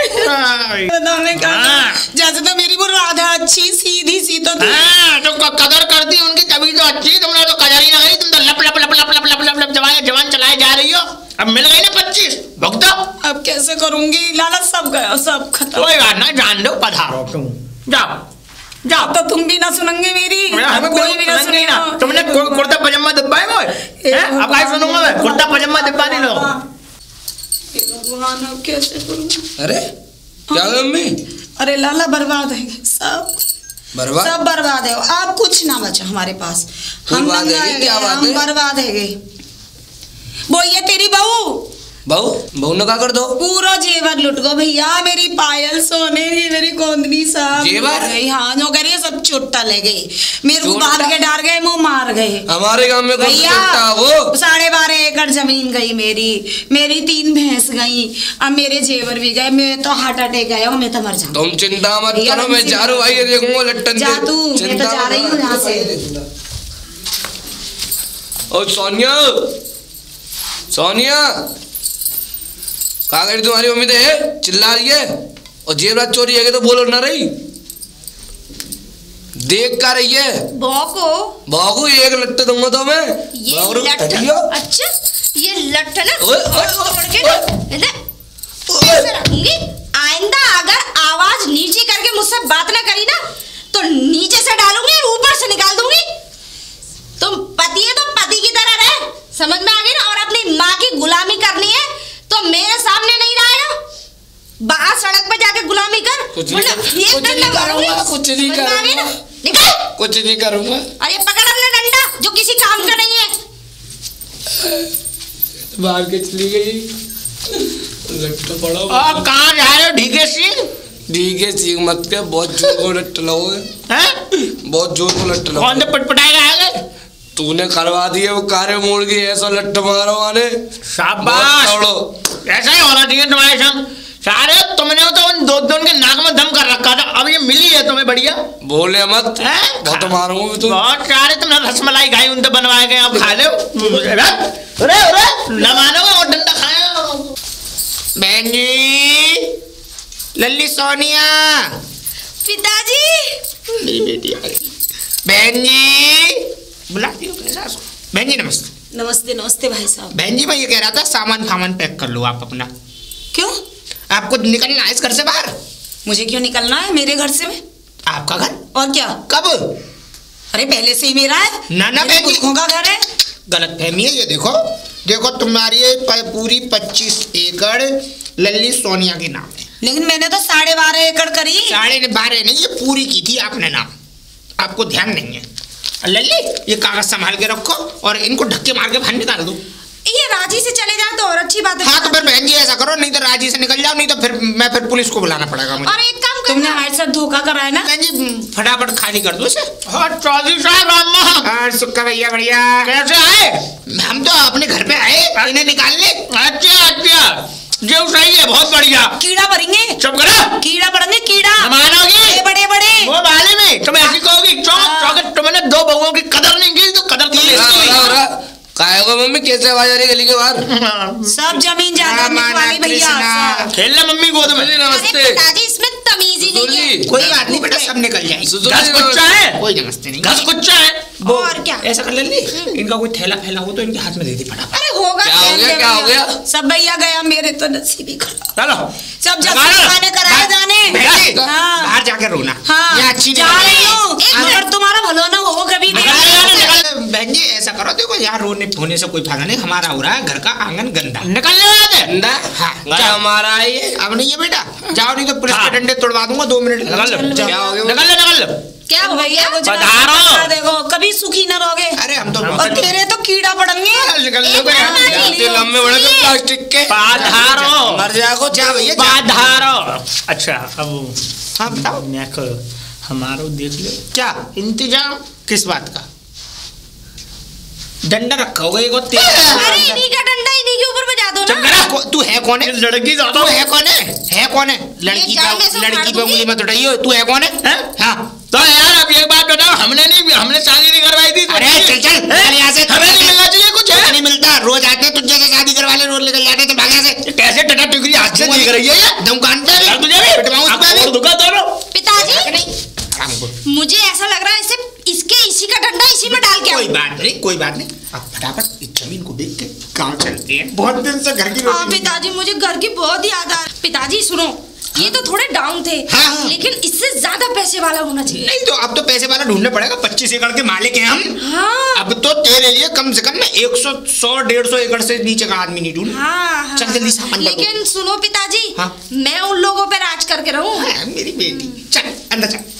बताने का जैसे तो मेरी वो राधा अच्छी सीधी सी तो थी। तो कदर करती उनकी तभी तो अच्छी, तुमने तो कदर ही ना करी, तुम तो लप लप लप लप लप लप लप लप जवान चलाए जा रही हो। अब मिल गई ना 25, भुगतो। अब कैसे करूंगी, लाला सब गया, सब खत्म। कोई बात ना, जान दो, पधारो तुम, जाओ जाओ। तो तुम भी ना सुनेंगे मेरी, हमें कोई भी ना सुनेगा। तुमने कुर्ता पजामा दबाए मोए, अब काय सुनूंगा मैं, कुर्ता पजामा दबा नहीं लो। भगवान अब कैसे करूं। अरे क्या मम्मी? अरे लाला बर्बाद है सब, बर्बाद, सब बर्बाद है, अब कुछ ना बचा हमारे पास। हम बात है, क्या बात है? हम बर्बाद है। वो ये तेरी बहू बहू ने क्या कर दो? पूरा जेवर लुट गो भैया, मेरी पायल सोने की, मेरी कोंदनी सब जेवर? हाँ जो करिए सब चुट्टा ले गई, मेरे को बाहर के डार गए, मुँह मार गए। हमारे गांव में भैया वो 12.5 एकड़ जमीन गई मेरी 3 भैंस गई, अब मेरे जेवर भी गए, मैं तो हार्ट अटैक गया, मैं तो मर जाऊँ। तुम चिंता मत करो, मैं जा रहा हूँ, भाई देखूंगा लट्टन जा तू, मैं तो जा रही हूँ यहाँ से। ओ सोनिया, सोनिया कहाँ गई तुम्हारी मम्मी? तो है चिल्ला रही है, और जेवरात चोरी है तो बोलो ना रही, देख कर रही है। बाकू एक लट्टे दूंगा तो मैं ये लट्ट, अच्छा ये लट्ट ना तोड़ के ऐसे रखूंगी। आइंदा अगर आवाज नीचे करके मुझसे बात ना करी ना तो नीचे से डालूंगी और ऊपर से निकाल दूंगी। तुम पति है तो पति की तरह रहे, समझ में आ गई ना? और अपनी माँ की गुलामी करनी है तो मेरे सामने नहीं रहा है, बाहर सड़क पे जाके गुलामी कर। कुछ नहीं करूंगा, कुछ नहीं करूंगा, कुछ नहीं करूंगा। अरे पकड़ अपना डंडा जो किसी काम का नहीं है। बाहर के चली गई, लट्टा पड़ा। अब कहाँ जा रहे हो ढीके सिंह? ढीके सिंह मत के, बहुत जोर को लट्टा लगोगे, बहुत जोर को लट्टा लगोगे। कौन से पटपटाएगा आगे? तूने करवा दिए वो कार्य मोड़ के, ऐसा लट्टा मारो वाले। शाबाश, ऐसा ही होना चाहिए तुम्हारे संग। सारे तुमने तो उन दो के नाक में दम कर रखा था, अब ये मिली है तुम्हें बढ़िया। बोले मत, बहुत मारूंगा तुम। बहुत सारे तुमने रसमलाई खाई, उनसे बनवाए गए, अब खा लो। अरे न मानोगे और डंडा खाया। बहन जी, लल्ली सोनिया, पिताजी, मेरी बेटी आ गई। बहन जी बुलाती हो सासू। बहन जी नमस्ते। नमस्ते नमस्ते भाई साहब। बहन जी मैं ये कह रहा था, सामान पैक कर लो आप अपना। क्यों? आपको निकलना है इस घर से बाहर। मुझे क्यों निकलना है मेरे घर से? में आपका घर? और क्या? कब? अरे पहले से ही मेरा है ना बहन जी, का घर है। गलत फहमी है ये। देखो तुम्हारी पूरी 25 एकड़ लल्ली सोनिया के नाम है। लेकिन मैंने तो 12.5 एकड़ करी। 12.5 नहीं, ये पूरी की थी आपने नाम, आपको ध्यान नहीं है। लल्ली ये कागज संभाल के रखो और इनको धक्के मार के बाहर निकाल दो। ये राजी से चले जाए तो और अच्छी बात है। हाँ तो फिर बहन जी ऐसा करो, नहीं तो राजी से निकल जाओ, नहीं तो फिर पुलिस को बुलाना पड़ेगा मुझे। और एक काम करना, तुमने हमारे साथ धोखा कराया ना। बहन जी फटाफट खाली कर दो इसे। हाँ चौधरी साहब, सुक्का भैया बढ़िया। कैसे आए? हम तो अपने घर पे आए इन्हें निकालने। अच्छा जो सही है, बहुत बढ़िया। कीड़ा पड़ेंगे। चुप करो, कीड़ा पड़ेंगे, कीड़ा मानोगी? बड़े बड़े वो वाले में तुम ऐसी कहोगी, चौक तुमने 2 बहुओं की कदर नहीं की, तो कदर तुम काय को मम्मी कैसे आवाज आ रही गली के बाहर? सब जमीन जायदाद वाली भैया। खेलना मम्मी गोद में। नमस्ते पिताजी, इसमें तमीज ही नहीं है। कोई बात नहीं बेटा, सब निकल जाएगी। घस कुच्चा है, कोई नमस्ते नहीं। घस कुच्चा है। और क्या? ऐसा कर ले, इनका कोई थैला फैला हो तो इनके हाथ में दे दी फटाफट। अरे होगा क्या हो गया, क्या हो गया? सब भैया गया, मेरे तो नसीब ही खराब। चलो सब जगह कराए जाने। हाँ। बाहर जाकर रोना। हाँ ये अच्छी जा रही हूँ, अगर तुम्हारा भला ना हो कभी भी। बहन जी ऐसा करो, देखो यहाँ रोने धोने से कोई फायदा नहीं, हमारा हो रहा है घर का आंगन गंदा। निकलने वाले गंदा? हाँ हमारा है ये। अब नहीं है बेटा, जाओ नहीं तो पुलिस के डंडे तोड़वा दूंगा 2 मिनट। निकल लो, क्या हो गया? निकल लो। क्या हो भैया गया? वो पधारो। देखो कभी सुखी न रहोगे। अरे हम तो और तेरे तो कीड़ा पड़ेंगे। निकल एक बार लो। लंबे बड़े तो प्लास्टिक के पधारो, मर जाओ, जा भैया जा। पधारो। अच्छा अब हाँ बताओ मैं करो, हमारो देख लो क्या इंतजाम। किस बात का? डंडा रखा होगा एक और तेज। अरे इन्हीं का डंडा इन्हीं के ऊपर बजा दो ना। तू है कौन है? लड़की ज्यादा तू है कौन है? है कौन है? लड़की पे उंगली मत उठाइए। तू है कौन है? हाँ तो यार अब एक बात बताओ, हमने शादी नहीं करवाई थी, हवेली अरे चल चल चल यहाँ से। हमें नहीं मिलना चाहिए कुछ है नहीं मिलता, रोज आते हैं तुझे से शादी करवा ले, रोज लेकर जाते थे भाग से। कैसे टटा टुकड़ी हाथ से नहीं कर रही है ये दुकान पे यार तुझे भी पिटवाऊं इस पे भी। और दुकान दोनों पिताजी मुझे ऐसा लग रहा है इसी का डंडा इसी में डाल के कोई बात नहीं कोई बात नहीं, अब फटाफट इस जमीन को देख के गाँव चलते हैं, बहुत दिन से घर की रोटी नहीं पिताजी मुझे घर की बहुत याद आ रही। पिताजी सुनो, ये तो थोड़े डाउन थे, हाँ। लेकिन इससे ज्यादा पैसे वाला होना चाहिए। नहीं तो अब तो पैसे वाला ढूंढना पड़ेगा, 25 एकड़ के मालिक हैं हम। हाँ। अब तो तेरे लिए कम से कम 100-100-150 एकड़ से नीचे का आदमी नहीं ढूंढ। हाँ, चल जल्दी सामान लेकिन सुनो पिताजी, हाँ। मैं उन लोगों पे राज करके रहूं। हाँ, मेरी बेटी चल अंदर चल।